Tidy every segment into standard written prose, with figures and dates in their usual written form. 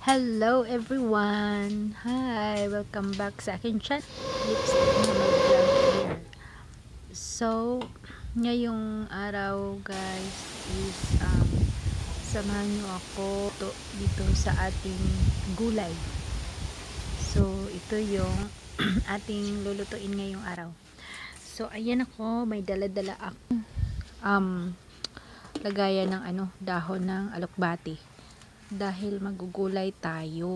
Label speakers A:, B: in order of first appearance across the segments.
A: Hello everyone! Hi! Welcome back sa akin channel. Lipstick na mag-vlog here. So, ngayong araw guys is samahan nyo ako dito sa ating gulay. So, ito yung ating lulutuin ngayong araw. So, ayan ako, may dala-dala ako lagayan ng dahon ng alokbati. Dahil magugulay tayo.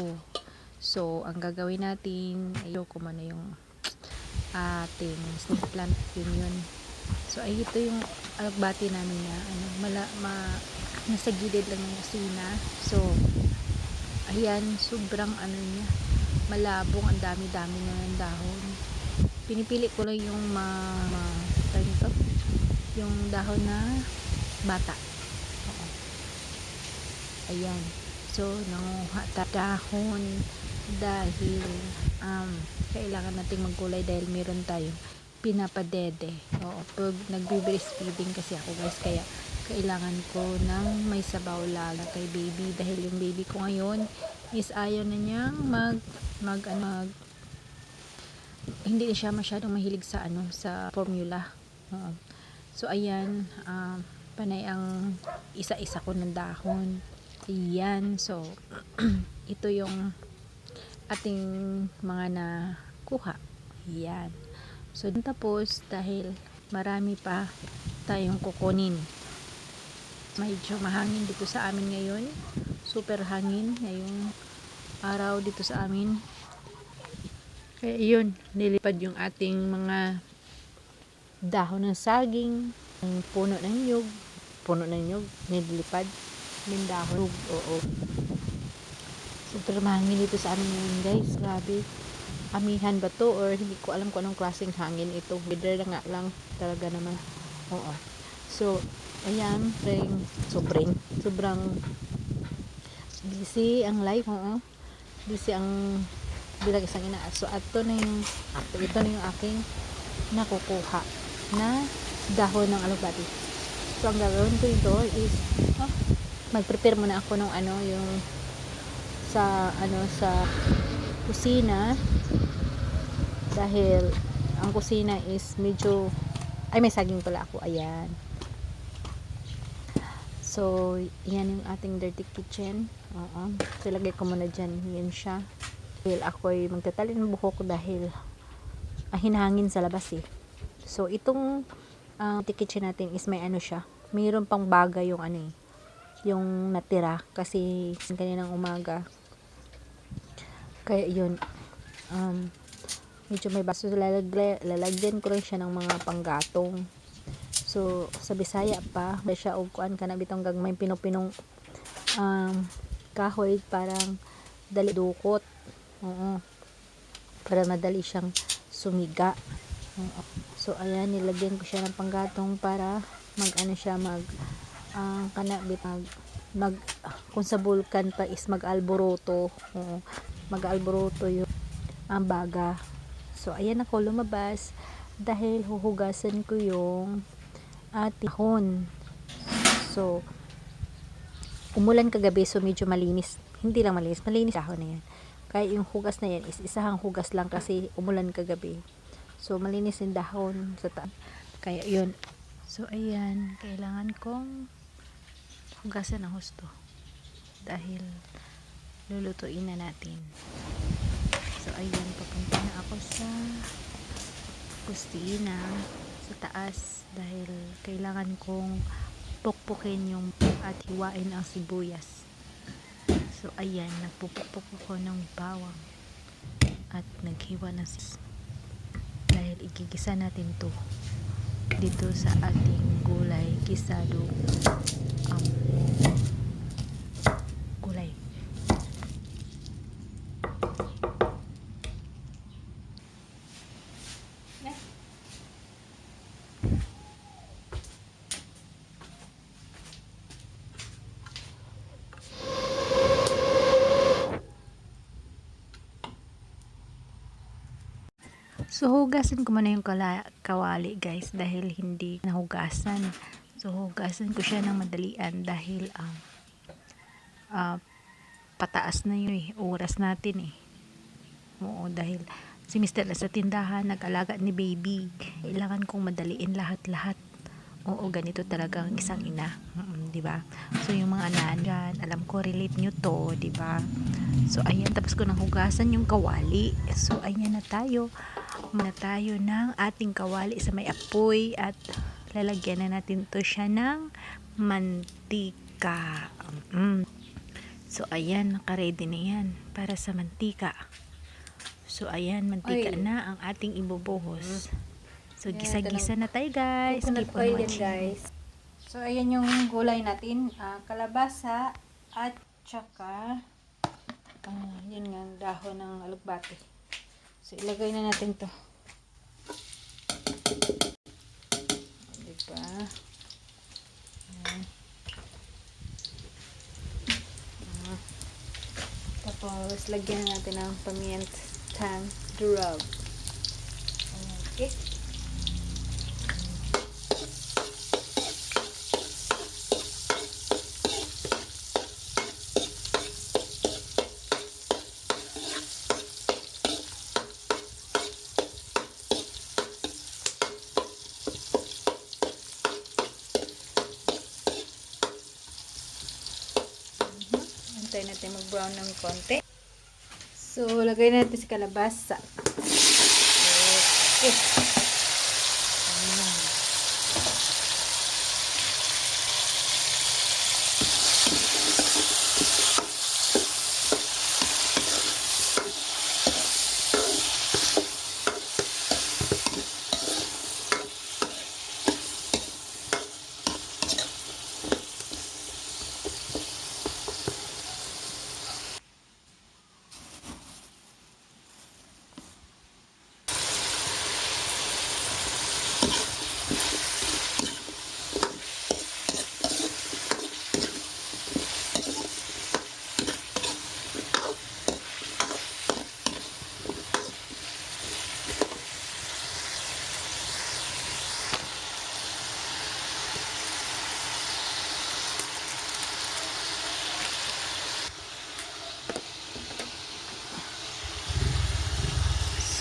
A: So, ang gagawin natin, ayoko man na yung ating snake plant, yun. So, ay ito yung alagbati namin na nasa gilid lang ng kusina. So, ayan, sobrang niya, malabong, ang dami-dami na ng dahon. Pinipili ko lang yung yung dahon na bata. Oo. Ayan. So, nanguha dahon dahil kailangan nating maggulay dahil meron tayong pinapadede. Oo, pag nagbe-breastfeeding kasi ako guys, kaya kailangan ko ng may sabaw lala kay baby dahil yung baby ko ngayon is ayaw na niyang hindi siya masyadong mahilig sa sa formula. Oo. So, ayan, panay ang isa-isa ko ng dahon. Ayan, so ito yung ating mga nakuha. Ayan. So, tapos dahil marami pa tayong kukunin. Medyo mahangin dito sa amin ngayon. Super hangin ngayong araw dito sa amin. Kaya yun, nilipad yung ating mga dahon ng saging, ng puno ng nyug, nilipad dahon. Oo. Super mahangin dito sa amin ngayon guys. Grabe. Amihan ba to or hindi ko alam kung anong klaseng hangin ito. Weather na nga lang talaga naman. Oo. So, ayan, sobrang busy ang life. Oo. Busy ang bilang isang ina. So, ito na yung aking nakukuha na dahon ng alubati. So, ang gagawin ko ito is mag-prepare muna ako ng yung sa kusina dahil ang kusina is medyo may saging pala ako. Ayan. So, yan yung ating dirty kitchen. Oo. So, lagay ko muna dyan. Yan siya. Dahil ako ay magtatali ng buhok dahil hinahangin sa labas eh. So, itong dirty kitchen natin is may siya. Mayroon pang bagay yung yung natira kasi kaninang umaga. Kaya yun, medyo may baso, lalagyan ko rin siya ng mga panggatong. So, sa Bisaya pa, may siya og kuan ka na bitong gagmay pinong kahoy parang dali dukot. Oo. Para madali siyang sumiga. Oo. So, ayan, nilagyan ko siya ng panggatong para kung sa bulkan pa is mag-alboroto. Oo. Mag-alboroto yung baga. So, ayan ako lumabas dahil huhugasan ko yung dahon. So, umulan kagabi so medyo malinis. Hindi lang malinis dahon na yan. Kaya yung hugas na yan is isang hugas lang kasi umulan kagabi. So, malinis yung dahon sa kaya yun. So, ayan, kailangan kong hugasan ng husto dahil lulutuin na natin. So, ayan, papunta na ako sa kusina sa taas dahil kailangan kong pukpukin yung at hiwain ang sibuyas. So, ayan, nagpupukpuk ako ng bawang at naghiwa ng sibuyas dahil igigisa natin to dito sa ating gulay gisado gulay. So, hugasan ko muna yung kawali guys dahil hindi nahugasan. So, hugasan ko siya ng madalian dahil pataas na yun oras natin Oo, dahil si Mr. sa tindahan, nag-alaga ni baby. Kailangan kong madaliin lahat-lahat. Oo, ganito talaga ang isang ina. 'Di ba? So, yung mga anak alam ko, relate nyo to, 'di ba? So, ayan, tapos ko nang hugasan yung kawali. So, ayan na tayo. Ng ating kawali sa may apoy at lalagyan na natin to siya ng mantika. So, ayan, naka-ready na yan para sa mantika. So, ayan, mantika na ang ating ibubuhos. So, gisa-gisa na tayo, guys. Keep on watching. Guys. So, ayan yung gulay natin. Kalabasa at saka yun nga, dahon ng alugbate. So, ilagay na natin to. Diba? Ayan. Tapos, lagyan natin ng pamientang durog. Okay. Antay natin mag-brown ng konti. So, lagay natin si kalabasa. Okay.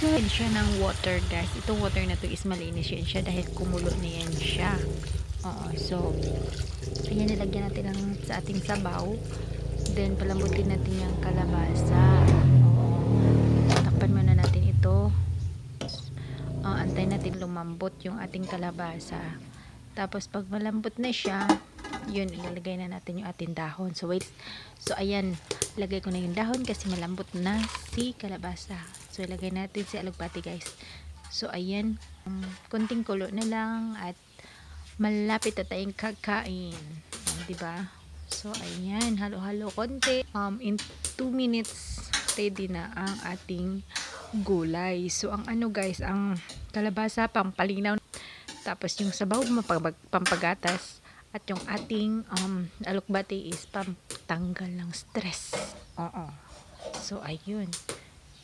A: So, yan siya ng water, guys. Itong water na to is malinis yan siya dahil kumulo na yan siya. Oo, so, ayan, nilagyan natin sa ating sabaw. Then, palambutin natin yung kalabasa. Oo. Takpan muna natin ito. Antay natin lumambot yung ating kalabasa. Tapos, pag malambot na siya, yun, ilalagay na natin yung ating dahon. So, wait. So, ayan. Lagay ko na yung dahon kasi malambot na si kalabasa. So, ilagay natin si alugbati, guys. So, ayan. Kunting kulo na lang at malapit na tayong kakain. Diba? So, ayan. Halo-halo konti. In 2 minutes, ready na ang ating gulay. So, ang guys, ang kalabasa, pampalinaw. Tapos, yung sabaw, pampagatas. At yung ating alukbati is pampatanggal ng stress. Oo. So, ayun.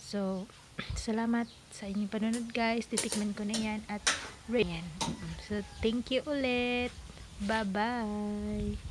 A: So, salamat sa inyong panonood, guys. Titikman ko na yan at yan. So, thank you ulit. Bye-bye.